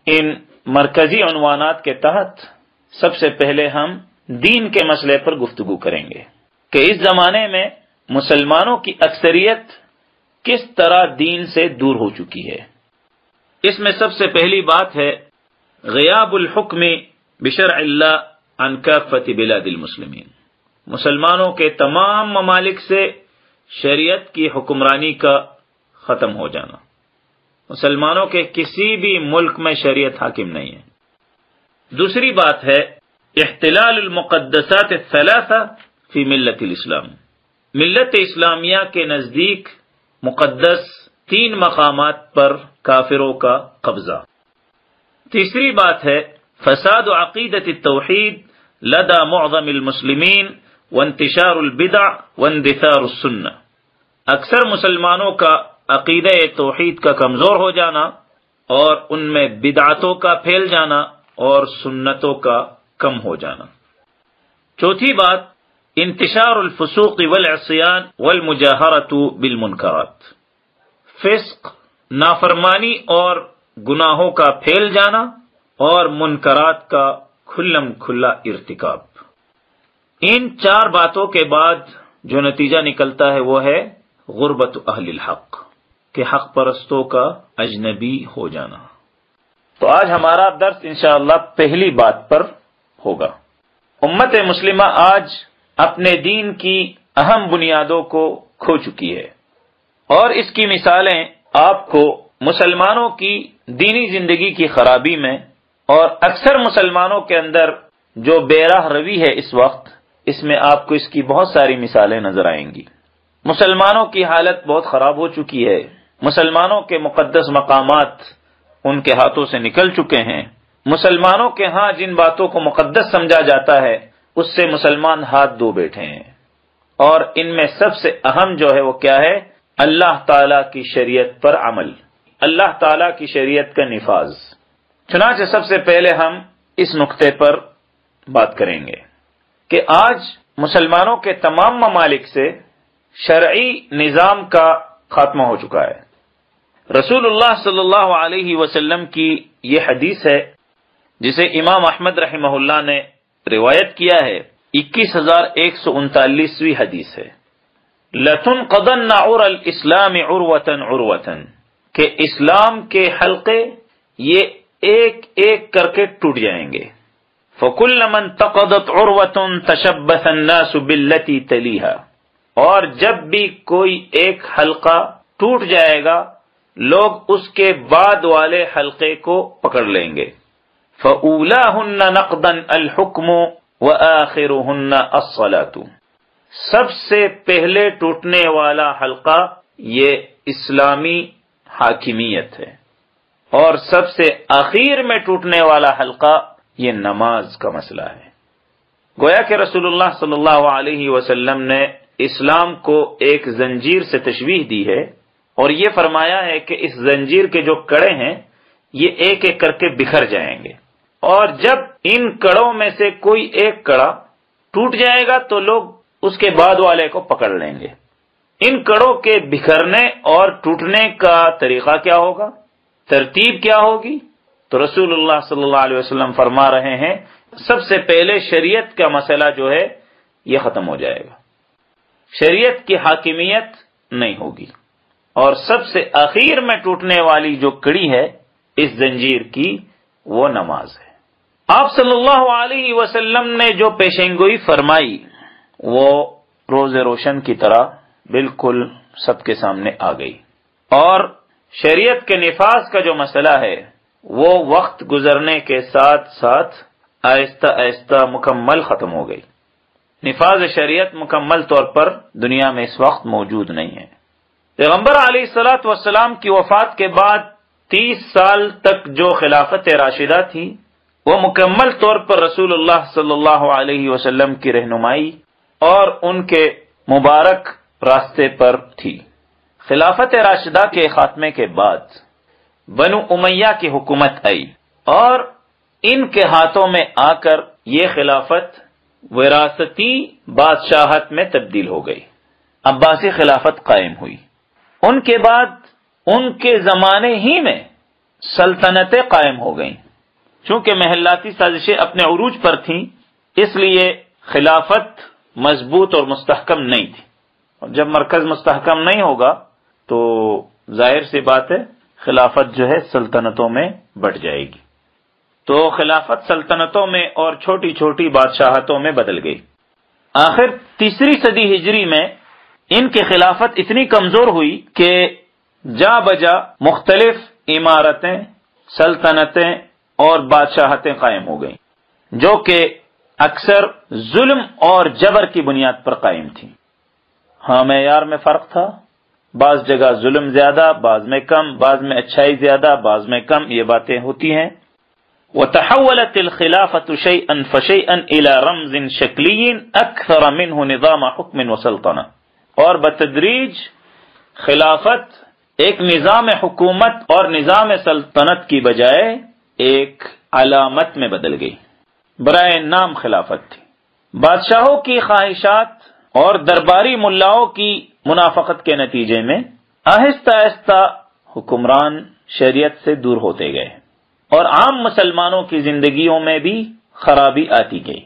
ان مرکزی عنوانات کے تحت سب سے پہلے ہم دین کے مسئلے پر گفتگو کریں گے کہ اس زمانے میں مسلمانوں کی اکثریت کس طرح دین سے دور ہو چکی ہے۔ اس میں سب سے پہلی بات ہے غیاب الحکم بشرع اللہ عن کافۃ بلاد المسلمین، مسلمانوں کے تمام ممالک سے شریعت کی حکمرانی کا ختم ہو جانا، مسلمانوں کے کسی بھی ملک میں شریعت حاکم نہیں ہے۔ دوسری بات ہے احتلال المقدسات الثلاثہ فی ملت الاسلام، ملت اسلامیہ کے نزدیک مقدس 3 مقامات پر کافروں کا قبضہ۔ تیسری بات ہے فساد عقیدت التوحید لدى معظم المسلمین وانتشار البدع واندثار السنہ، اکثر مسلمانوں کا عقیدہ توحید کا کمزور ہو جانا اور ان میں بدعتوں کا پھیل جانا اور سنتوں کا کم ہو جانا۔ چوتھی بات انتشار الفسوق والعصیان والمجاہرۃ بالمنکرات، فسق، نافرمانی اور گناہوں کا پھیل جانا اور منکرات کا کھلم کھلا ارتکاب۔ ان 4 باتوں کے بعد جو نتیجہ نکلتا ہے وہ ہے غربت اہل الحق، کہ حق پرستوں کا اجنبی ہو جانا۔ تو آج ہمارا درس انشاءاللہ پہلی بات پر ہوگا۔ امت مسلمہ آج اپنے دین کی اہم بنیادوں کو کھو چکی ہے، اور اس کی مثالیں آپ کو مسلمانوں کی دینی زندگی کی خرابی میں اور اکثر مسلمانوں کے اندر جو بے راہ روی ہے اس وقت، اس میں آپ کو اس کی بہت ساری مثالیں نظر آئیں گی۔ مسلمانوں کی حالت بہت خراب ہو چکی ہے، مسلمانوں کے مقدس مقامات ان کے ہاتھوں سے نکل چکے ہیں، مسلمانوں کے ہاں جن باتوں کو مقدس سمجھا جاتا ہے اس سے مسلمان ہاتھ دھو بیٹھے ہیں، اور ان میں سب سے اہم جو ہے وہ کیا ہے؟ اللہ تعالی کی شریعت پر عمل، اللہ تعالی کی شریعت کا نفاذ۔ چنانچہ سب سے پہلے ہم اس نقطے پر بات کریں گے کہ آج مسلمانوں کے تمام ممالک سے شرعی نظام کا خاتمہ ہو چکا ہے۔ رسول اللہ صلی اللہ علیہ وسلم کی یہ حدیث ہے جسے امام احمد رحمہ اللہ نے روایت کیا ہے، 21139ویں حدیث ہے، لَتُنْقَضَنَّ عُرَى الْإِسْلَامِ عُرْوَةً عُرْوَةً، کہ اسلام کے حلقے یہ ایک ایک کر کے ٹوٹ جائیں گے۔ فَكُلَّمَا انْتَقَضَتْ عُرْوَةٌ تَشَبَّثَ النَّاسُ بِالَّتِي تَلِيهَا، اور جب بھی کوئی ایک حلقہ ٹوٹ جائے گا لوگ اس کے بعد والے حلقے کو پکڑ لیں گے۔ فَأُولَاهُنَّ نَقْضًا الْحُكْمُ وَآخِرُهُنَّ الصَّلَاةُ، سب سے پہلے ٹوٹنے والا حلقہ یہ اسلامی حاکمیت ہے، اور سب سے آخر میں ٹوٹنے والا حلقہ یہ نماز کا مسئلہ ہے۔ گویا کہ رسول اللہ صلی اللہ علیہ وسلم نے اسلام کو ایک زنجیر سے تشبیہ دی ہے، اور یہ فرمایا ہے کہ اس زنجیر کے جو کڑے ہیں یہ ایک ایک کر کے بکھر جائیں گے، اور جب ان کڑوں میں سے کوئی ایک کڑا ٹوٹ جائے گا تو لوگ اس کے بعد والے کو پکڑ لیں گے۔ ان کڑوں کے بکھرنے اور ٹوٹنے کا طریقہ کیا ہوگا، ترتیب کیا ہوگی؟ تو رسول اللہ صلی اللہ علیہ وسلم فرما رہے ہیں سب سے پہلے شریعت کا مسئلہ جو ہے یہ ختم ہو جائے گا، شریعت کی حاکمیت نہیں ہوگی، اور سب سے آخر میں ٹوٹنے والی جو کڑی ہے اس زنجیر کی وہ نماز ہے۔ آپ صلی اللہ علیہ وسلم نے جو پیشین گوئی فرمائی وہ روز روشن کی طرح بالکل سب کے سامنے آ گئی، اور شریعت کے نفاذ کا جو مسئلہ ہے وہ وقت گزرنے کے ساتھ ساتھ آہستہ آہستہ مکمل ختم ہو گئی۔ نفاذ شریعت مکمل طور پر دنیا میں اس وقت موجود نہیں ہے۔ پیغمبر علیہ الصلوۃ والسلام کی وفات کے بعد 30 سال تک جو خلافت راشدہ تھی وہ مکمل طور پر رسول اللہ صلی اللہ علیہ وسلم کی رہنمائی اور ان کے مبارک راستے پر تھی۔ خلافت راشدہ کے خاتمے کے بعد بنو امیہ کی حکومت آئی، اور ان کے ہاتھوں میں آ کر یہ خلافت وراثتی بادشاہت میں تبدیل ہو گئی، عباسی خلافت قائم ہوئی۔ ان کے بعد ان کے زمانے ہی میں سلطنتیں قائم ہو گئیں. چونکہ محلاتی سازشیں اپنے عروج پر تھیں، اس لیے خلافت مضبوط اور مستحکم نہیں تھی، اور جب مرکز مستحکم نہیں ہوگا تو ظاہر سی بات ہے خلافت جو ہے سلطنتوں میں بٹ جائے گی. تو خلافت سلطنتوں میں اور چھوٹی چھوٹی بادشاہتوں میں بدل گئی. آخر تیسری صدی ہجری میں ان کی خلافت اتنی کمزور ہوئی کہ جا بجا مختلف عمارتیں، سلطنتیں اور بادشاہتیں قائم ہو گئیں، جو کہ اکثر ظلم اور جبر کی بنیاد پر قائم تھیں. ہاں معیار میں فرق تھا، بعض جگہ ظلم زیادہ، بعض میں کم، بعض میں اچھائی زیادہ، بعض میں کم، یہ باتیں ہوتی ہیں. وتحولت الخلافة شيئا فشيئا الى رمز شکلی اکثر منه نظام حکم وسلطنہ. اور بتدریج خلافت ایک نظام حکومت اور نظام سلطنت کی بجائے ایک علامت میں بدل گئی. برائے نام خلافت تھی. بادشاہوں کی خواہشات اور درباری ملاؤں کی منافقت کے نتیجے میں آہستہ آہستہ حکمران شریعت سے دور ہوتے گئے اور عام مسلمانوں کی زندگیوں میں بھی خرابی آتی گئی،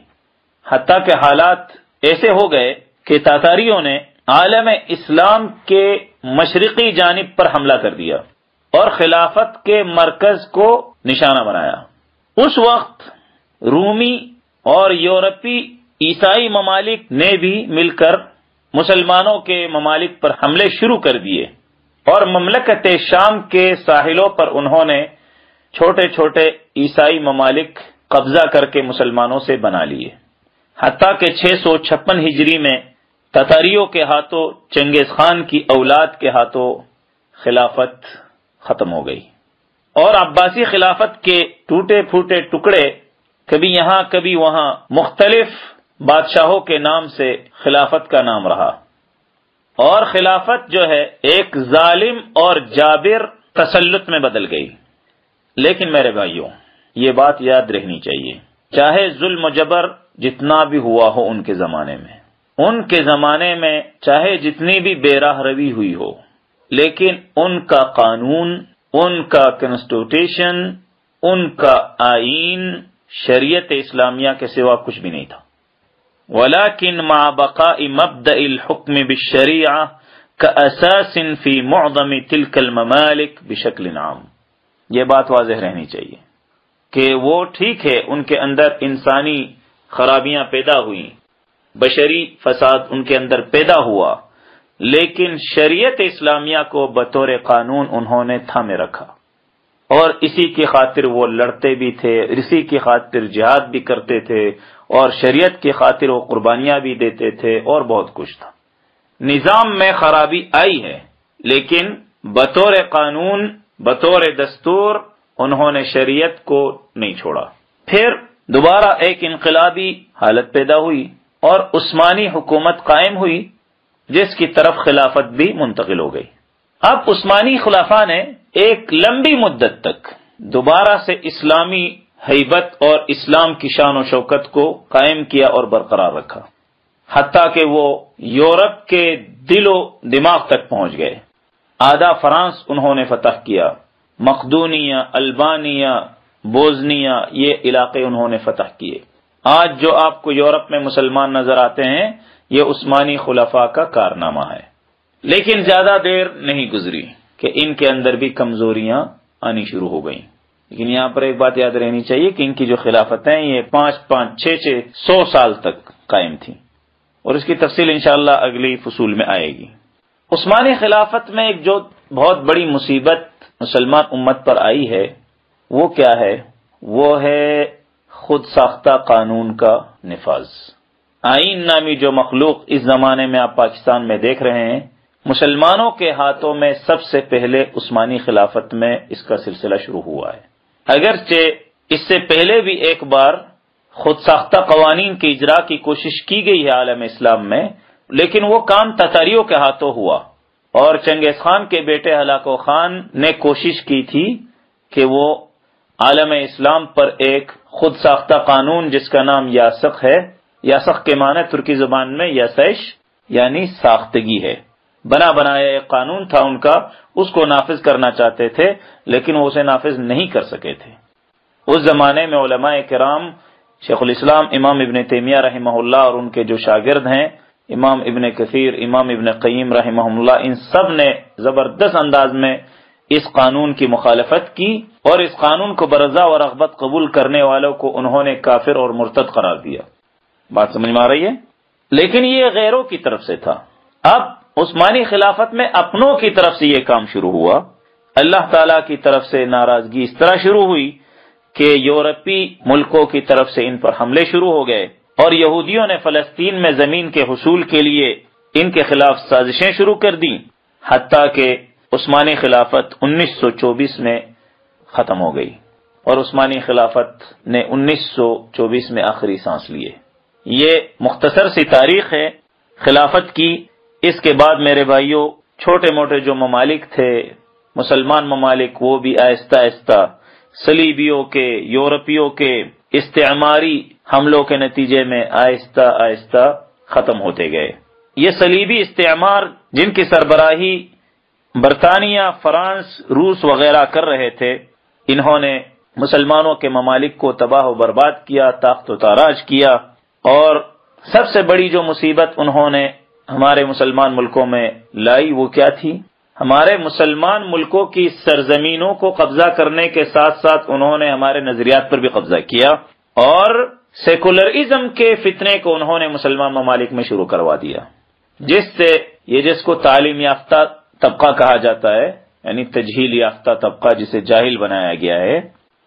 حتیٰ کہ حالات ایسے ہو گئے کہ تاتاریوں نے عالم اسلام کے مشرقی جانب پر حملہ کر دیا اور خلافت کے مرکز کو نشانہ بنایا. اس وقت رومی اور یورپی عیسائی ممالک نے بھی مل کر مسلمانوں کے ممالک پر حملے شروع کر دیے، اور مملکت شام کے ساحلوں پر انہوں نے چھوٹے چھوٹے عیسائی ممالک قبضہ کر کے مسلمانوں سے بنا لیے، حتیٰ کہ 656 ہجری میں تتاریوں کے ہاتھوں، چنگیز خان کی اولاد کے ہاتھوں خلافت ختم ہو گئی، اور عباسی خلافت کے ٹوٹے پھوٹے ٹکڑے کبھی یہاں کبھی وہاں مختلف بادشاہوں کے نام سے خلافت کا نام رہا، اور خلافت جو ہے ایک ظالم اور جابر تسلط میں بدل گئی. لیکن میرے بھائیوں، یہ بات یاد رہنی چاہیے، چاہے ظلم و جبر جتنا بھی ہوا ہو ان کے زمانے میں چاہے جتنی بھی بے راہ روی ہوئی ہو، لیکن ان کا قانون، ان کا کنسٹیٹیوشن، ان کا آئین شریعت اسلامیہ کے سوا کچھ بھی نہیں تھا. ولیکن مع بقاء مبدأ الحکم بالشریعہ کاساس فی معظم تلک الممالک بشکل عام. یہ بات واضح رہنی چاہیے کہ وہ ٹھیک ہے ان کے اندر انسانی خرابیاں پیدا ہوئیں، بشری فساد ان کے اندر پیدا ہوا، لیکن شریعت اسلامیہ کو بطور قانون انہوں نے تھامے رکھا، اور اسی کی خاطر وہ لڑتے بھی تھے، اسی کی خاطر جہاد بھی کرتے تھے، اور شریعت کی خاطر وہ قربانیاں بھی دیتے تھے، اور بہت کچھ تھا. نظام میں خرابی آئی ہے، لیکن بطور قانون، بطور دستور انہوں نے شریعت کو نہیں چھوڑا. پھر دوبارہ ایک انقلابی حالت پیدا ہوئی اور عثمانی حکومت قائم ہوئی، جس کی طرف خلافت بھی منتقل ہو گئی. اب عثمانی خلافہ نے ایک لمبی مدت تک دوبارہ سے اسلامی ہیبت اور اسلام کی شان و شوکت کو قائم کیا اور برقرار رکھا، حتیٰ کہ وہ یورپ کے دل و دماغ تک پہنچ گئے. آدھا فرانس انہوں نے فتح کیا، مقدونیہ، البانیہ، بوزنیا، یہ علاقے انہوں نے فتح کیے. آج جو آپ کو یورپ میں مسلمان نظر آتے ہیں یہ عثمانی خلفاء کا کارنامہ ہے. لیکن زیادہ دیر نہیں گزری کہ ان کے اندر بھی کمزوریاں آنی شروع ہو گئیں. لیکن یہاں پر ایک بات یاد رہنی چاہیے کہ ان کی جو خلافتیں یہ 5-5-6-100 سال تک قائم تھیں، اور اس کی تفصیل انشاءاللہ اگلی فصول میں آئے گی. عثمانی خلافت میں ایک جو بہت بڑی مصیبت مسلمان امت پر آئی ہے وہ کیا ہے؟ وہ ہے خود ساختہ قانون کا نفاذ. آئین نامی جو مخلوق اس زمانے میں آپ پاکستان میں دیکھ رہے ہیں، مسلمانوں کے ہاتھوں میں سب سے پہلے عثمانی خلافت میں اس کا سلسلہ شروع ہوا ہے. اگرچہ اس سے پہلے بھی ایک بار خود ساختہ قوانین کے اجرا کی کوشش کی گئی ہے عالم اسلام میں، لیکن وہ کام تتاریوں کے ہاتھوں ہوا، اور چنگیز خان کے بیٹے ہلاکو خان نے کوشش کی تھی کہ وہ عالم اسلام پر ایک خود ساختہ قانون جس کا نام یاسق ہے، یاسق کے معنی ترکی زبان میں یاسش یعنی ساختگی ہے، بنا بنایا ایک قانون تھا ان کا، اس کو نافذ کرنا چاہتے تھے لیکن وہ اسے نافذ نہیں کر سکے تھے۔ اس زمانے میں علماء کرام، شیخ الاسلام امام ابن تیمیہ رحمہ اللہ اور ان کے جو شاگرد ہیں امام ابن کثیر، امام ابن قیم رحمہ اللہ، ان سب نے زبردست انداز میں اس قانون کی مخالفت کی اور اس قانون کو برضا و رغبت قبول کرنے والوں کو انہوں نے کافر اور مرتد قرار دیا۔ بات سمجھ میں آ رہی ہے؟ لیکن یہ غیروں کی طرف سے تھا۔ اب عثمانی خلافت میں اپنوں کی طرف سے یہ کام شروع ہوا۔ اللہ تعالی کی طرف سے ناراضگی اس طرح شروع ہوئی کہ یورپی ملکوں کی طرف سے ان پر حملے شروع ہو گئے اور یہودیوں نے فلسطین میں زمین کے حصول کے لیے ان کے خلاف سازشیں شروع کر دیں، حتیٰ کہ عثمانی خلافت 1924 میں ختم ہو گئی اور عثمانی خلافت نے 1924 میں آخری سانس لیے۔ یہ مختصر سی تاریخ ہے خلافت کی۔ اس کے بعد میرے بھائیوں چھوٹے موٹے جو ممالک تھے مسلمان ممالک، وہ بھی آہستہ آہستہ صلیبیوں کے، یورپیوں کے استعماری حملوں کے نتیجے میں آہستہ آہستہ ختم ہوتے گئے۔ یہ صلیبی استعمار جن کی سربراہی برطانیہ، فرانس، روس وغیرہ کر رہے تھے، انہوں نے مسلمانوں کے ممالک کو تباہ و برباد کیا، تاخت و تاراج کیا، اور سب سے بڑی جو مصیبت انہوں نے ہمارے مسلمان ملکوں میں لائی وہ کیا تھی؟ ہمارے مسلمان ملکوں کی سرزمینوں کو قبضہ کرنے کے ساتھ ساتھ انہوں نے ہمارے نظریات پر بھی قبضہ کیا اور سیکولرزم کے فتنے کو انہوں نے مسلمان ممالک میں شروع کروا دیا، جس سے یہ جس کو تعلیم یافتہ طبقہ کہا جاتا ہے، یعنی تجہیل یافتہ طبقہ جسے جاہل بنایا گیا ہے،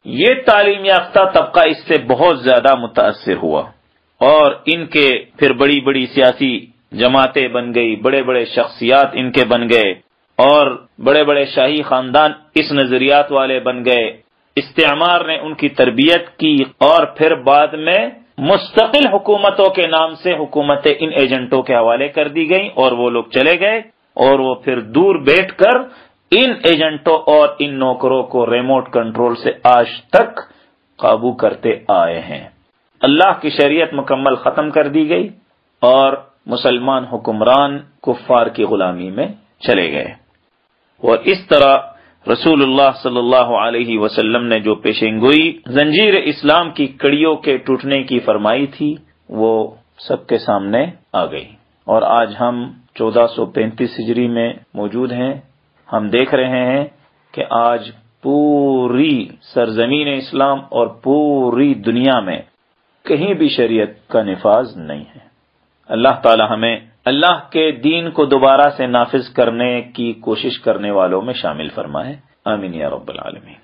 یہ تعلیم یافتہ طبقہ اس سے بہت زیادہ متاثر ہوا اور ان کے پھر بڑی بڑی سیاسی جماعتیں بن گئی، بڑے بڑے شخصیات ان کے بن گئے اور بڑے بڑے شاہی خاندان اس نظریات والے بن گئے۔ استعمار نے ان کی تربیت کی اور پھر بعد میں مستقل حکومتوں کے نام سے حکومتیں ان ایجنٹوں کے حوالے کر دی گئیں اور وہ لوگ چلے گئے اور وہ پھر دور بیٹھ کر ان ایجنٹوں اور ان نوکروں کو ریموٹ کنٹرول سے آج تک قابو کرتے آئے ہیں۔ اللہ کی شریعت مکمل ختم کر دی گئی اور مسلمان حکمران کفار کی غلامی میں چلے گئے، اور اس طرح رسول اللہ صلی اللہ علیہ وسلم نے جو پیشین گوئی زنجیر اسلام کی کڑیوں کے ٹوٹنے کی فرمائی تھی وہ سب کے سامنے آ گئی، اور آج ہم 1435 ہجری میں موجود ہیں۔ ہم دیکھ رہے ہیں کہ آج پوری سرزمین اسلام اور پوری دنیا میں کہیں بھی شریعت کا نفاذ نہیں ہے۔ اللہ تعالی ہمیں اللہ کے دین کو دوبارہ سے نافذ کرنے کی کوشش کرنے والوں میں شامل فرمائے، آمین یا رب العالمین۔